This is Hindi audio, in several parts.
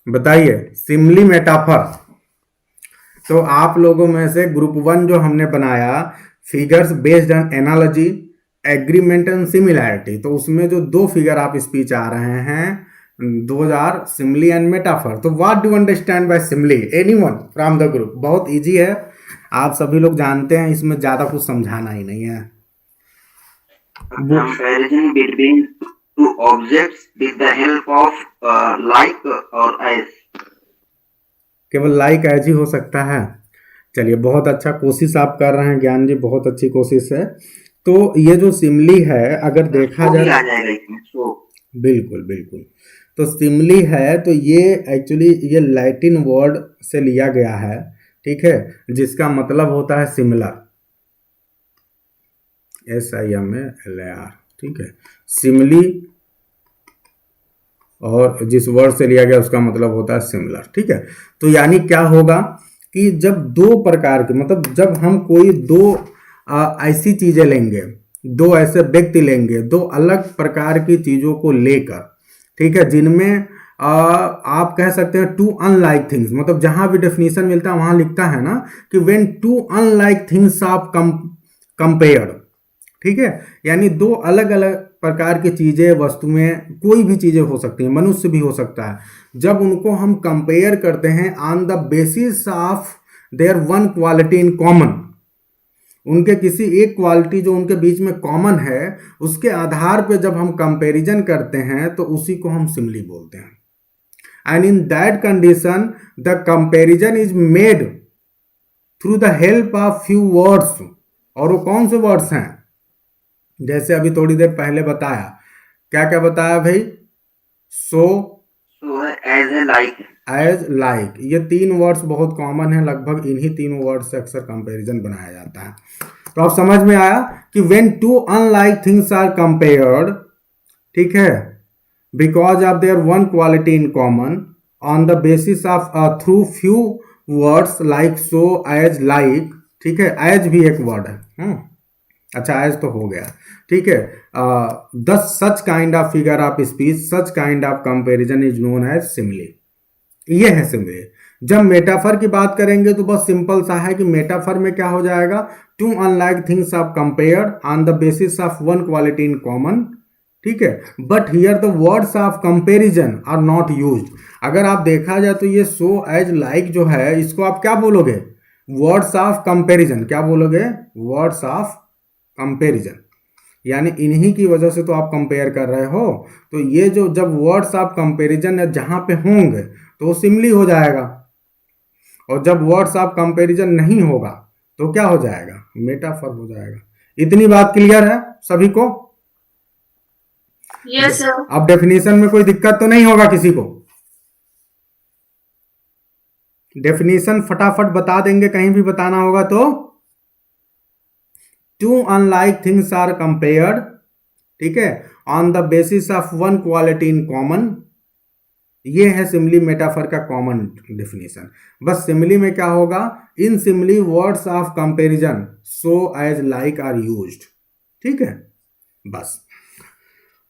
बताइए सिमली मेटाफर। तो आप लोगों में से ग्रुप 1 जो हमने बनाया, figures based on analogy, agreement and similarity, तो उसमें जो दो फिगर आप स्पीच आ रहे हैं, those are simile and metaphor. तो what do understand by simile, anyone from the group? बहुत इजी है, आप सभी लोग जानते हैं, इसमें ज्यादा कुछ समझाना ही नहीं है। Comparison between two objects with the help of like or as. केवल लाइक एज ही हो सकता है? चलिए, बहुत अच्छा कोशिश आप कर रहे हैं ज्ञान जी, बहुत अच्छी कोशिश है। तो ये जो सिमली है अगर देखा भी आ जाए, जाएगा इसमें सो। बिल्कुल बिल्कुल, तो सिमली है तो ये एक्चुअली ये लैटिन वर्ड से लिया गया है, ठीक है, जिसका मतलब होता है सिमिलर, SIMLAR, ठीक है, सिमली, और जिस वर्ड से लिया गया उसका मतलब होता है सिमिलर, ठीक है। तो यानी क्या होगा कि जब दो प्रकार के, मतलब जब हम कोई दो ऐसी चीजें लेंगे, दो ऐसे व्यक्ति लेंगे, दो अलग प्रकार की चीजों को लेकर, ठीक है, जिनमें आप कह सकते हैं टू अनलाइक थिंग्स, मतलब जहां भी डेफिनेशन मिलता है वहां लिखता है ना कि when two unlike things are compared, ठीक है, यानी दो अलग अलग प्रकार की चीजें, वस्तुएं, कोई भी चीजें हो सकती हैं, मनुष्य भी हो सकता है, जब उनको हम कंपेयर करते हैं on the basis of their one quality in common, उनके किसी एक क्वालिटी जो उनके बीच में कॉमन है, उसके आधार पे जब हम कंपैरिजन करते हैं तो उसी को हम सिमली बोलते हैं। And in that condition the comparison is made through the help of few words. और वो कौन से वर्ड्स हैं? जैसे अभी थोड़ी देर पहले बताया, क्या क्या बताया भाई? So, as a like, as, like, ये तीन वर्ड्स बहुत कॉमन है, लगभग इन्हीं तीन वर्ड्स से अक्सर कंपैरिजन बनाया जाता है। तो अब समझ में आया कि when two unlike things are compared, ठीक है, because of their one quality in common on the basis of through few words like, so, as, like, ठीक है, एज भी एक वर्ड है, अच्छा एज तो हो गया, ठीक है। The such kind of figure of speech, such kind of comparison is known as simile. ये है सिमली। जब मेटाफर की बात करेंगे तो बस सिंपल सा है कि मेटाफर में क्या हो जाएगा, two unlike things are compared on the basis of one quality in common, ठीक है, but here the words of comparison are not used. अगर आप देखा जाए तो ये सो, एज, लाइक जो है, इसको आप क्या बोलोगे? Words of comparison. क्या बोलोगे? वर्ड्स ऑफ कंपैरिजन, यानी इन्हीं की वजह से तो आप कंपेयर कर रहे हो। तो ये जो जब वर्ड्स ऑफ कंपैरिजन जहां पे होंगे तो वो सिमली हो जाएगा, और जब वर्ड्स ऑफ कंपैरिजन नहीं होगा तो क्या हो जाएगा? मेटाफर हो जाएगा। इतनी बात क्लियर है सभी को? Yes sir. अब डेफिनेशन में कोई दिक्कत तो नहीं होगा किसी को? डेफिनेशन फटाफट बता देंगे, कहीं भी बताना होगा तो। Two unlike things are compared, ठीक है, on the basis of one quality in common, ये है सिमली मेटाफर का कॉमन डेफिनेशन। बस सिमली में क्या होगा, in simile words of comparison so, as, like are used, ठीक है, बस।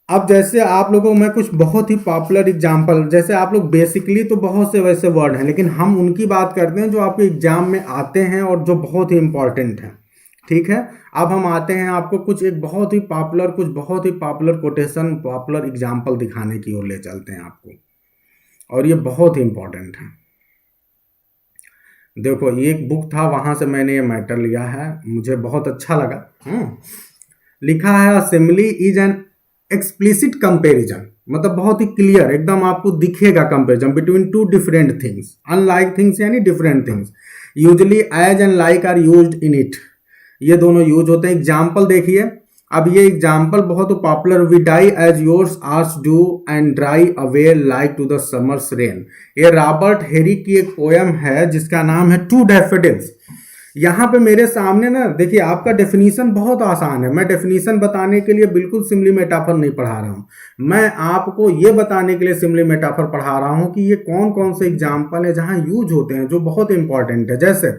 अब जैसे आप लोगों में कुछ बहुत ही पॉपुलर एग्जांपल, जैसे आप लोग बेसिकली तो बहुत से वैसे वर्ड हैं, लेकिन हम उनकी बात करते हैं जो आपके एग्जाम में आते हैं और जो बहुत ही इंपॉर्टेंट हैं, ठीक है। अब हम आते हैं आपको कुछ एक बहुत ही पॉपुलर, कुछ बहुत ही पॉपुलर कोटेशन, पॉपुलर एग्जाम्पल दिखाने की ओर ले चलते हैं आपको, और ये बहुत ही इंपॉर्टेंट है। देखो, ये एक बुक था, वहां से मैंने ये मैटर लिया है, मुझे बहुत अच्छा लगा। लिखा है a simile is an explicit comparison, मतलब बहुत ही क्लियर, एकदम आपको दिखेगा comparison between two different things, unlike things यानी different things, usually as and like are used in it, ये दोनों यूज होते हैं। एग्जाम्पल देखिए, अब ये एग्जाम्पल बहुत popular, we die as yours hours do and dry away like to the summer's rain, ये रॉबर्ट हेरी की एक पोयम है जिसका नाम है टू डैफोडिल्स। यहाँ पे मेरे सामने ना देखिए, आपका डेफिनीशन बहुत आसान है, मैं डेफिनीशन बताने के लिए बिल्कुल सिमली मेटाफर नहीं पढ़ा रहा हूँ, मैं आपको ये बताने के लिए सिमली मेटाफर पढ़ा रहा हूँ कि ये कौन कौन से एग्जाम्पल है जहाँ यूज होते हैं, जो बहुत इंपॉर्टेंट है। जैसे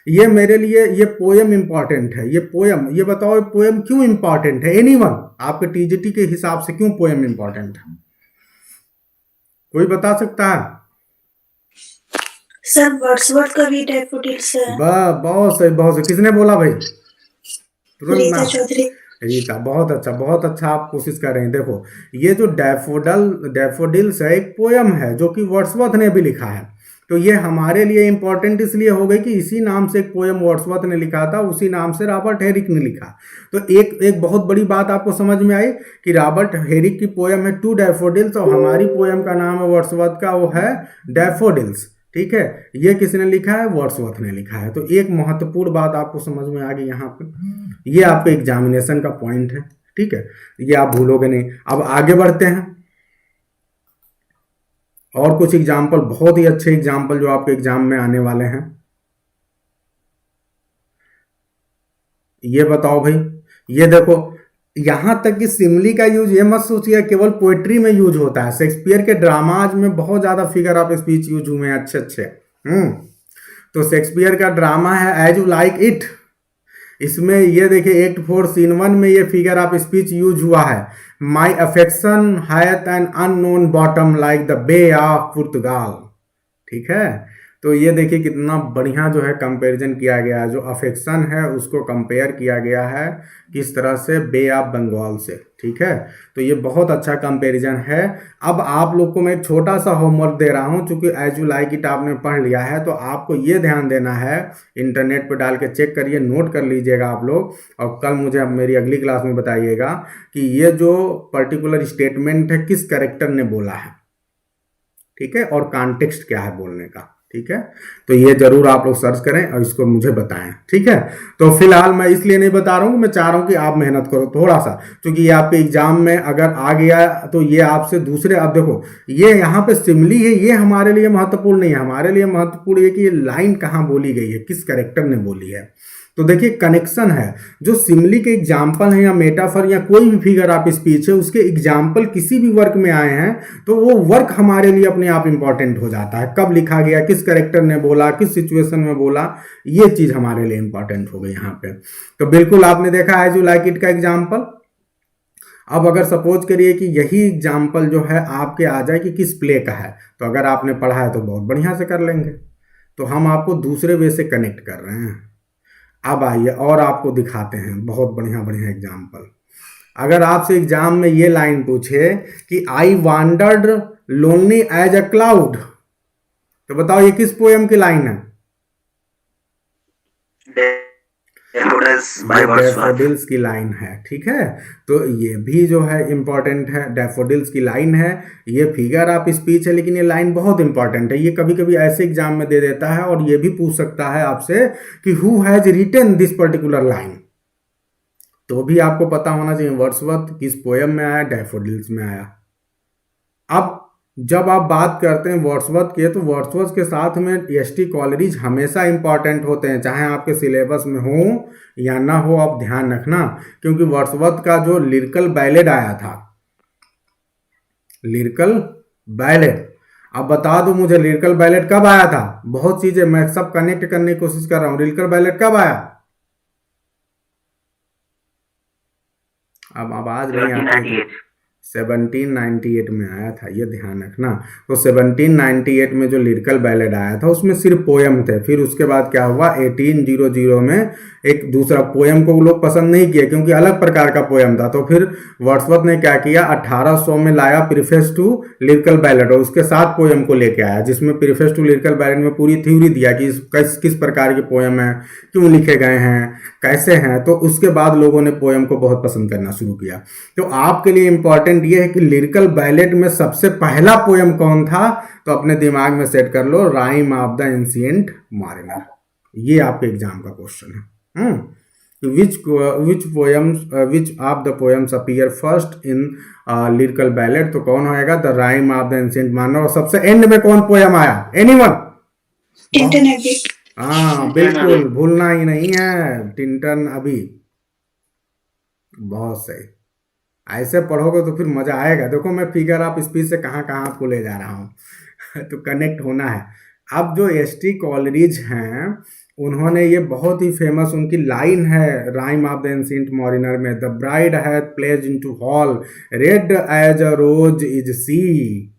ये मेरे लिए ये पोयम इंपॉर्टेंट है, ये पोयम, ये बताओ पोयम क्यों इंपॉर्टेंट है? एनीवन, आपके टीजीटी के हिसाब से क्यों पोयम इंपॉर्टेंट है? कोई बता सकता है? सर वर्ड्सवर्थ का भी डैफोडिल्स है। बहुत सही, बहुत सही। किसने बोला भाई? तुरंत रीता ना। चौधरी। रीता, बहुत अच्छा आप कोशिश कर रहे हैं। देखो, ये जो डैफोडिल्स है, एक पोयम है जो कि वर्ड्सवर्थ ने भी लिखा है। तो ये हमारे लिए इंपॉर्टेंट इसलिए हो गई कि इसी नाम से एक पोयम वर्ड्सवर्थ ने लिखा था, उसी नाम से रॉबर्ट हेरिक ने लिखा। तो एक एक बहुत बड़ी बात आपको समझ में आई कि रॉबर्ट हेरिक की पोयम है टू डैफोडिल्स, और हमारी पोयम का नाम है वर्ड्सवर्थ का, वो है डैफोडिल्स। ठीक है, ये किसने लिखा है? वर्ड्सवर्थ ने लिखा है। तो एक महत्वपूर्ण बात आपको समझ में आ गई यहाँ पे। ये आपके एग्जामिनेशन का पॉइंट है। ठीक है, ये आप भूलोगे नहीं। अब आगे बढ़ते हैं, और कुछ एग्जाम्पल, बहुत ही अच्छे एग्जाम्पल जो आपके एग्जाम में आने वाले हैं। ये बताओ भाई, ये देखो, यहां तक कि सिमली का यूज ये मत सोचिए केवल पोएट्री में यूज होता है। शेक्सपियर के ड्रामाज में बहुत ज्यादा फिगर ऑफ स्पीच यूज हुए हैं, अच्छे अच्छे। तो शेक्सपियर का ड्रामा है एज यू लाइक इट, इसमें ये देखिए एक्ट 4 सीन 1 में ये फिगर ऑफ स्पीच यूज हुआ है। My affection hath an unknown bottom like the bay of Portugal. ठीक है, तो ये देखिए कितना बढ़िया जो है कंपैरिजन किया गया है। जो अफेक्शन है उसको कंपेयर किया गया है किस तरह से? बे ऑफ बंगाल से। ठीक है, तो ये बहुत अच्छा कंपैरिजन है। अब आप लोग को मैं एक छोटा सा होमवर्क दे रहा हूं, चूंकि एज यू लाइक इट आपने पढ़ लिया है, तो आपको ये ध्यान देना है, इंटरनेट पर डाल के चेक करिए, नोट कर लीजिएगा आप लोग, और कल मुझे अब मेरी अगली क्लास में बताइएगा कि ये जो पर्टिकुलर स्टेटमेंट है किस कैरेक्टर ने बोला है। ठीक है, और कॉन्टेक्स्ट क्या है बोलने का। ठीक है, तो ये जरूर आप लोग सर्च करें और इसको मुझे बताएं। ठीक है, तो फिलहाल मैं इसलिए नहीं बता रहा हूं कि मैं चाह रहा हूं कि आप मेहनत करो थोड़ा सा, क्योंकि ये आपके एग्जाम में अगर आ गया तो ये आपसे दूसरे, अब देखो ये यहाँ पे सिमली है, ये हमारे लिए महत्वपूर्ण नहीं है। हमारे लिए महत्वपूर्ण ये कि ये लाइन कहाँ बोली गई है, किस कैरेक्टर ने बोली है। तो देखिए कनेक्शन है। जो सिमली के एग्जाम्पल है या मेटाफर या कोई भी फिगर ऑफ स्पीच है, उसके एग्जाम्पल किसी भी वर्क में आए हैं तो वो वर्क हमारे लिए अपने आप इंपॉर्टेंट हो जाता है। कब लिखा गया, किस कैरेक्टर ने बोला, किस सिचुएशन में बोला, ये चीज हमारे लिए इंपॉर्टेंट हो गई यहाँ पे। तो बिल्कुल आपने देखा एज यू लाइक इट का एग्जाम्पल। अब अगर सपोज करिए कि यही एग्जाम्पल जो है आपके आ जाए कि किस प्ले का है, तो अगर आपने पढ़ा है तो बहुत बढ़िया से कर लेंगे। तो हम आपको दूसरे वे से कनेक्ट कर रहे हैं। अब आइए और आपको दिखाते हैं बहुत बढ़िया बढ़िया एग्जाम्पल। अगर आपसे एग्जाम में ये लाइन पूछे कि I wandered lonely as a cloud, तो बताओ ये किस पोएम की लाइन है? डैफोडिल्स की लाइन है। ठीक है, तो ये भी जो है इंपॉर्टेंट है, डैफोडिल्स की लाइन है। ये फिगर ऑफ स्पीच है, लेकिन ये लाइन बहुत इंपॉर्टेंट है। ये कभी कभी ऐसे एग्जाम में दे देता है, और ये भी पूछ सकता है आपसे कि who has written this particular line, तो भी आपको पता होना चाहिए वर्ड्सवर्थ किस पोएम में आया, डैफोडिल्स में आया। अब जब आप बात करते हैं वर्ड्सवर्थ के, तो वर्ड्सवर्थ के साथ में एस.टी. कॉलरिज हमेशा इंपॉर्टेंट होते हैं, चाहे आपके सिलेबस में हो या ना हो, आप ध्यान रखना। क्योंकि वर्ड्सवर्थ का जो लिरिकल बैलेड आया था, लिरिकल बैलेड, अब बता दो मुझे लिरिकल बैलेड कब आया था? बहुत चीजें मैं सब कनेक्ट करने की कोशिश कर रहा हूं। लिरिकल बैलेड कब आया? अब आवाज नहीं आती। 1798 में आया था, ये ध्यान रखना। तो 1798 में जो लिरिकल बैलेड आया था उसमें सिर्फ पोयम थे। फिर उसके बाद क्या हुआ, 1800 में एक दूसरा पोयम को वो लोग पसंद नहीं किए, क्योंकि अलग प्रकार का पोयम था। तो फिर वर्ड्सवर्थ ने क्या किया, 1800 में लाया प्रीफेस टू लिरिकल बैलेड, और उसके साथ पोयम को लेके आया, जिसमें प्रीफेस टू लिरिकल बैलेड में पूरी थ्योरी दिया कि किस प्रकार के पोयम है, क्यों लिखे गए हैं, कैसे हैं। तो उसके बाद लोगों ने पोयम को बहुत पसंद करना शुरू किया। तो आपके लिए इंपॉर्टेंट ये है कि लिरिकल बैलेड में सबसे पहला पोयम कौन था, तो अपने दिमाग में सेट कर लो, rime of the ancient mariner. ये आपके एग्जाम का क्वेश्चन है। Which of the poems appear first in lyrical ballad, तो कौन होएगा, the rime of the ancient mariner. और सबसे एंड में कौन पोयम आया, एनीवन? टिंटन अबी। हाँ बिल्कुल, भूलना ही नहीं है, टिंटन अबी। बहुत सही, ऐसे पढ़ोगे तो फिर मजा आएगा। देखो मैं फिगर ऑफ स्पीच से कहाँ कहाँ आपको ले जा रहा हूँ तो कनेक्ट होना है। अब जो एस.टी. कॉलरिज हैं, उन्होंने ये बहुत ही फेमस उनकी लाइन है rime of the ancient mariner में, the bride hath plays into hall red as a rose is she.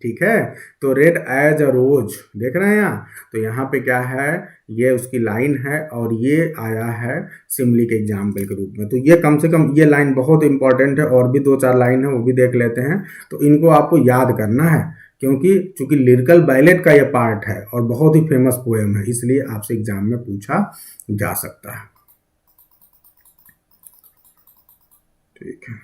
ठीक है, तो रेड एज अ रोज देख रहे हैं यहाँ, तो यहाँ पे क्या है, ये उसकी लाइन है और ये आया है सिमली के एग्जाम्पल के रूप में। तो ये कम से कम ये लाइन बहुत इंपॉर्टेंट है, और भी 2-4 लाइन है वो भी देख लेते हैं। तो इनको आपको याद करना है, क्योंकि चूंकि लिरिकल बैलेट का ये पार्ट है और बहुत ही फेमस पोएम है, इसलिए आपसे एग्जाम में पूछा जा सकता है। ठीक है,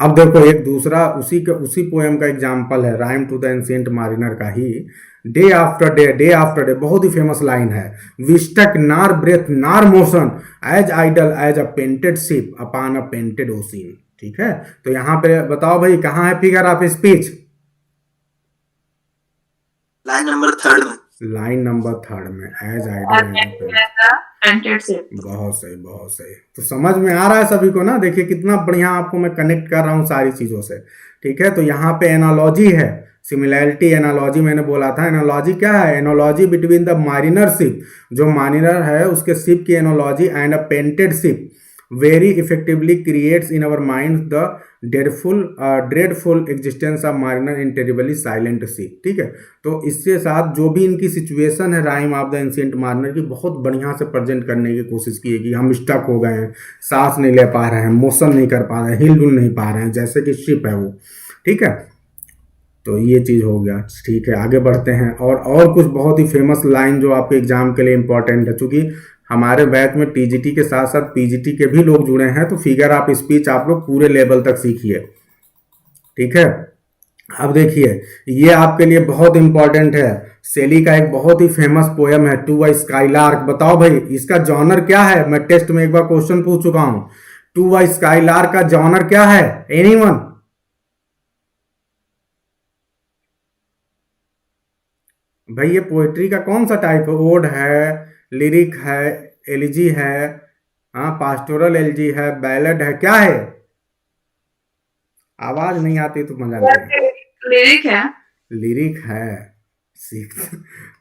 अब देखो एक दूसरा उसी पोएम का एग्जाम्पल है, rime to the ancient mariner का ही, डे आफ्टर डे, बहुत ही फेमस लाइन है, we stuck nor breath nor motion as idle as a painted ship upon a painted ocean. ठीक है, तो यहाँ पे बताओ भाई कहाँ है figure of speech? Line number 3 में। लाइन नंबर 3 में, एज आइडल। बहुत सही, बहुत सही। तो समझ में आ रहा है सभी को ना? देखिए कितना बढ़िया आपको मैं कनेक्ट कर रहा हूँ सारी चीजों से। ठीक है, तो यहाँ पे एनालॉजी है, सिमिलैरिटी एनालॉजी मैंने बोला था। एनालॉजी क्या है? एनालॉजी बिटवीन द मारिनर शिप, जो मारिनर है उसके शिप की analogy, and a painted ship very effectively creates in our minds the dreadful existence of mariner in terribly silent sea। ठीक है, तो इसके साथ जो भी इनकी सिचुएशन है राइम ऑफ द एंशिएंट मारिनर की, बहुत बढ़िया से प्रेजेंट करने की कोशिश की है कि हम स्टक हो गए हैं, सांस नहीं ले पा रहे हैं, मोशन नहीं कर पा रहे हैं, हिल डुल नहीं पा रहे हैं, जैसे कि शिप है वो। ठीक है, तो ये चीज़ हो गया। ठीक है, आगे बढ़ते हैं। और कुछ बहुत ही फेमस लाइन जो आपके एग्जाम के लिए इंपॉर्टेंट है, चूंकि हमारे बैच में टीजीटी के साथ साथ पीजीटी के भी लोग जुड़े हैं, तो फिगर ऑफ स्पीच आप लोग पूरे लेवल तक सीखिए। ठीक है, अब देखिए ये आपके लिए बहुत इंपॉर्टेंट है, शेली का एक बहुत ही फेमस पोएम है टू अ स्काईलार्क। बताओ भाई इसका जॉनर क्या है? मैं टेस्ट में एक बार क्वेश्चन पूछ चुका हूं, टू अ स्काईलार्क का जॉनर क्या है? एनीवन? भाई ये पोएट्री का कौन सा टाइप है? ओड है, लिरिक है, एलिजी है, हाँ पास्टोरल एलिजी है, बैलेड है, क्या है? आवाज नहीं आती तो मजा नहीं। लिरिक है। लिरिक है, सीख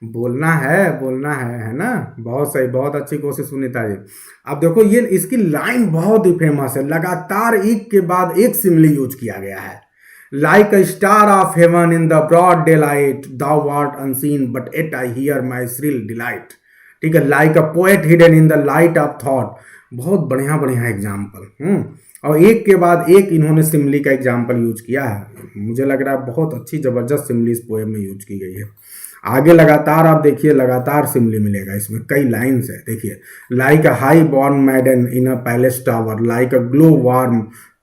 बोलना है ना? बहुत सही, बहुत अच्छी कोशिश सुनीता जी। अब देखो ये इसकी लाइन बहुत ही फेमस है, लगातार एक के बाद एक सिमिली यूज किया गया है। Like a star of heaven in the broad daylight, thou art unseen, but yet I hear my shrill delight। ठीक है, like a poet hidden in the light of thought। बहुत बढ़िया बढ़िया एग्जाम्पल। और एक के बाद एक इन्होंने सिमली का एग्जाम्पल यूज किया है। मुझे लग रहा है बहुत अच्छी जबरदस्त सिमली इस पोएम में यूज की गई है। आगे लगातार आप देखिए, लगातार सिमली मिलेगा इसमें, कई लाइन्स है। देखिए, like a high born मैडन in a palace tower, like a glow warm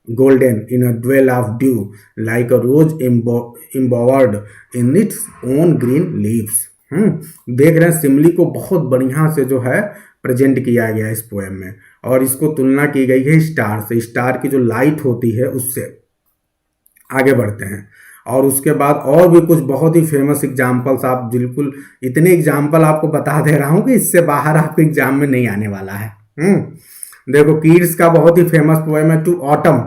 golden in a dwell of dew, like a rose embowered in its own green leaves। देख रहे हैं सिमली को बहुत बढ़िया से जो है प्रेजेंट किया गया इस पोएम में, और इसको तुलना की गई है स्टार से, स्टार की जो लाइट होती है उससे। आगे बढ़ते हैं, और उसके बाद और भी कुछ बहुत ही फेमस एग्जाम्पल्स, आप बिल्कुल इतने एग्जाम्पल आपको बता दे रहा हूं कि इससे बाहर आपके एग्जाम में नहीं आने वाला है। देखो कीट्स का बहुत ही फेमस पोएम है टू ऑटम।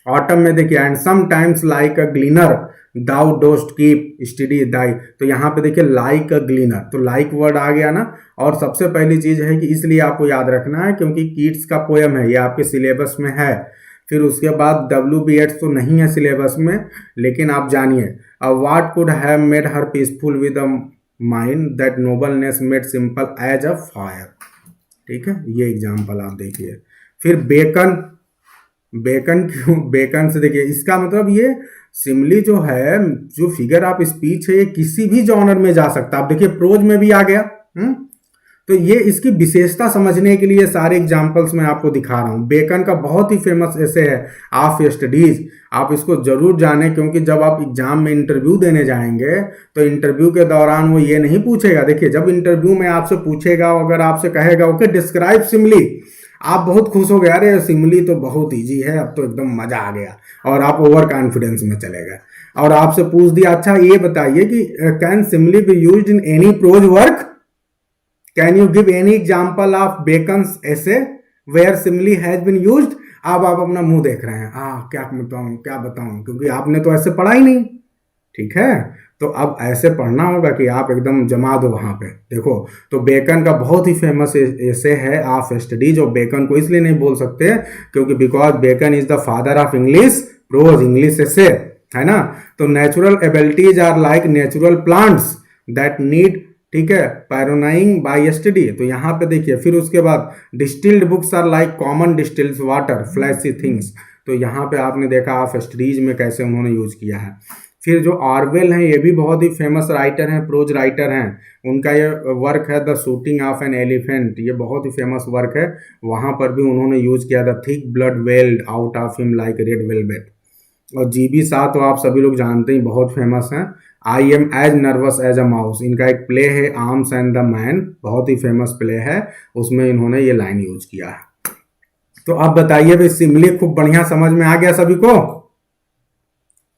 ऑटम में देखिए, and sometimes like a gleaner thou dost keep steady thy. तो यहाँ पे देखिए लाइक अ ग्लीनर, तो लाइक वर्ड आ गया ना। और सबसे पहली चीज है कि इसलिए आपको याद रखना है क्योंकि कीट्स का पोएम है, ये आपके सिलेबस में है। फिर उसके बाद WB Yeats तो नहीं है सिलेबस में, लेकिन आप जानिए, what could have made her peaceful with a mind that nobleness made simple as a fire. ठीक है, ये एग्जाम्पल आप देखिए। फिर बेकन से देखिए, इसका मतलब ये सिमली जो है, जो फिगर ऑफ स्पीच है, ये किसी भी जॉनर में जा सकता है। आप देखिए प्रोज में भी आ गया। तो ये इसकी विशेषता समझने के लिए सारे एग्जाम्पल्स मैं आपको दिखा रहा हूँ। बेकन का बहुत ही फेमस ऐसे है ऑफ स्टडीज, आप इसको जरूर जानें, क्योंकि जब आप एग्जाम में इंटरव्यू देने जाएंगे तो इंटरव्यू के दौरान वो ये नहीं पूछेगा। देखिए जब इंटरव्यू में आपसे पूछेगा, अगर आपसे कहेगा ओके डिस्क्राइब सिमली, आप बहुत खुश हो गए, अरे सिमली तो बहुत इजी है, अब तो एकदम मजा आ गया, और आप ओवर कॉन्फिडेंस में चले गए। और आपसे पूछ दिया अच्छा ये बताइए कि can simile be used in any prose work, can you give any example of Bacon's essay where simile has been used. अब आप अपना मुंह देख रहे हैं, क्या बताऊं, क्योंकि आपने तो ऐसे पढ़ा ही नहीं। ठीक है। तो अब ऐसे पढ़ना होगा कि आप एकदम जमा दो वहाँ पे। देखो, तो बेकन का बहुत ही फेमस ऐसे है ऑफ स्टडीज, और बेकन को इसलिए नहीं बोल सकते क्योंकि because Bacon is the father of English prose, English essay, है ना। तो natural abilities are like natural plants that need, ठीक है, पैरोनाइंग बाय स्टडी। तो यहाँ पे देखिए, फिर उसके बाद distilled books are like common distils water flashy things. तो यहाँ पे आपने देखा ऑफ स्टडीज में कैसे उन्होंने यूज किया है। फिर जो ऑरवेल हैं, ये भी बहुत ही फेमस राइटर हैं, प्रोज राइटर हैं। उनका ये वर्क है the shooting of an elephant, ये बहुत ही फेमस वर्क है। वहाँ पर भी उन्होंने यूज किया the thick blood welled out of him like red velvet. और जीबी शाह तो आप सभी लोग जानते हैं, बहुत फेमस हैं। I am as nervous as a mouse, इनका एक प्ले है आर्म्स एंड द मैन, बहुत ही फेमस प्ले है, उसमें इन्होंने ये लाइन यूज किया है। तो अब बताइए भाई, सिमली खूब बढ़िया समझ में आ गया सभी को?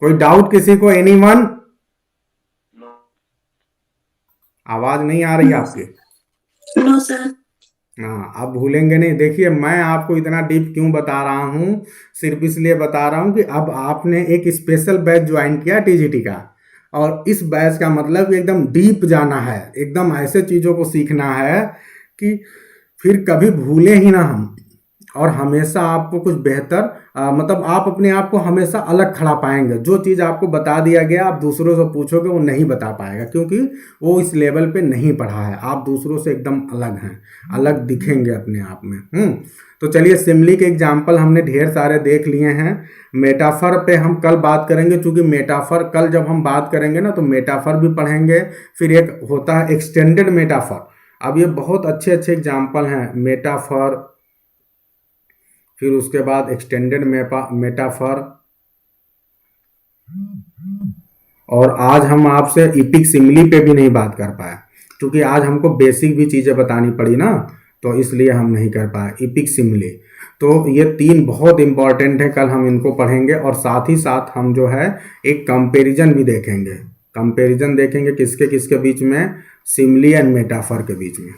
कोई डाउट किसी को? एनीवन? आवाज नहीं आ रही आपकी? No sir. हाँ, अब भूलेंगे नहीं। देखिए, मैं आपको इतना डीप क्यों बता रहा हूँ, सिर्फ इसलिए बता रहा हूँ कि अब आपने एक स्पेशल बैच ज्वाइन किया टीजीटी का, और इस बैच का मतलब एकदम डीप जाना है, एकदम ऐसे चीज़ों को सीखना है कि फिर कभी भूले ही ना हम, और हमेशा आपको कुछ बेहतर मतलब आप अपने आप को हमेशा अलग खड़ा पाएंगे। जो चीज़ आपको बता दिया गया आप दूसरों से पूछोगे वो नहीं बता पाएगा, क्योंकि वो इस लेवल पे नहीं पढ़ा है। आप दूसरों से एकदम अलग हैं, अलग दिखेंगे अपने आप में। तो चलिए, सिमली के एग्जाम्पल हमने ढेर सारे देख लिए हैं। मेटाफर पे हम कल बात करेंगे, क्योंकि मेटाफर कल जब हम बात करेंगे ना तो मेटाफर भी पढ़ेंगे। फिर एक होता है एक्सटेंडेड मेटाफर। अब ये बहुत अच्छे अच्छे एग्जाम्पल हैं, मेटाफर, फिर उसके बाद एक्सटेंडेड मेटाफर, और आज हम आपसे इपिक सिमिली पे भी नहीं बात कर पाए, क्योंकि आज हमको बेसिक भी चीज़ें बतानी पड़ी ना, तो इसलिए हम नहीं कर पाए इपिक सिमिली। तो ये तीन बहुत इंपॉर्टेंट है, कल हम इनको पढ़ेंगे, और साथ ही साथ हम जो है एक कंपैरिजन भी देखेंगे। कंपैरिजन देखेंगे किसके किसके बीच में? सिमिली एंड मेटाफर के बीच में,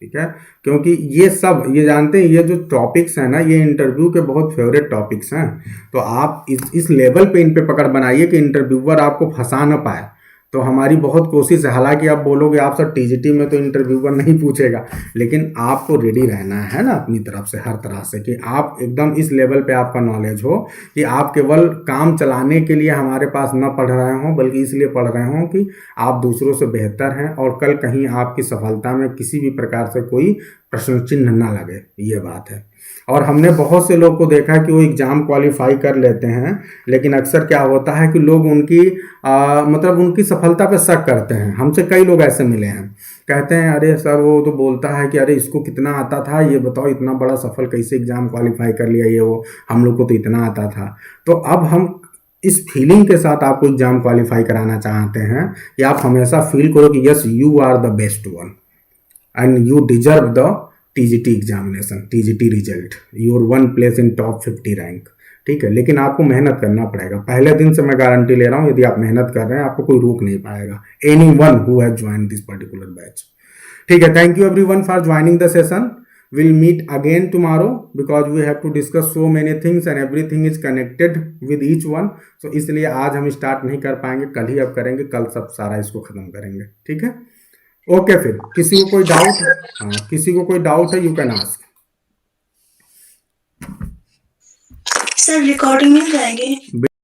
ठीक है। क्योंकि ये सब, ये जानते हैं, ये जो टॉपिक्स हैं ना, ये इंटरव्यू के बहुत फेवरेट टॉपिक्स हैं। तो आप इस लेवल पे इन पे पकड़ बनाइए कि इंटरव्यूअर आपको फंसा ना पाए। तो हमारी बहुत कोशिश है, हालांकि आप बोलोगे आप सर टीजीटी में तो इंटरव्यूअर नहीं पूछेगा, लेकिन आपको रेडी रहना है ना अपनी तरफ से, हर तरह से, कि आप एकदम इस लेवल पे आपका नॉलेज हो कि आप केवल काम चलाने के लिए हमारे पास न पढ़ रहे हों, बल्कि इसलिए पढ़ रहे हों कि आप दूसरों से बेहतर हैं, और कल कहीं आपकी सफलता में किसी भी प्रकार से कोई प्रश्न चिन्ह ना लगे, ये बात है। और हमने बहुत से लोग को देखा कि वो एग्ज़ाम क्वालिफाई कर लेते हैं, लेकिन अक्सर क्या होता है कि लोग उनकी मतलब उनकी सफलता पे शक करते हैं। हमसे कई लोग ऐसे मिले हैं, कहते हैं अरे सर वो तो बोलता है कि अरे इसको कितना आता था, ये बताओ इतना बड़ा सफल कैसे एग्ज़ाम क्वालिफाई कर लिया, ये वो, हम लोग को तो इतना आता था। तो अब हम इस फीलिंग के साथ आपको एग्ज़ाम क्वालिफाई कराना चाहते हैं कि आप हमेशा फील करो कि yes you are the best one and you deserve the TGT examination, TGT result, your one place in top 50 rank, ठीक है। लेकिन आपको मेहनत करना पड़ेगा। पहले दिन से मैं गारंटी ले रहा हूँ, यदि आप मेहनत कर रहे हैं आपको कोई रोक नहीं पाएगा। Anyone who has joined this particular batch, ठीक है। Thank you everyone for joining the session. We'll meet again tomorrow because we have to discuss so many things and everything is connected with each one. So इसलिए आज हम स्टार्ट नहीं कर पाएंगे, कल ही अब करेंगे, कल सब सारा इसको खत्म करेंगे, ठीक है। ओके, फिर किसी को कोई डाउट? हाँ, किसी को कोई डाउट है, you can ask. Sir recording मिल जाएगी?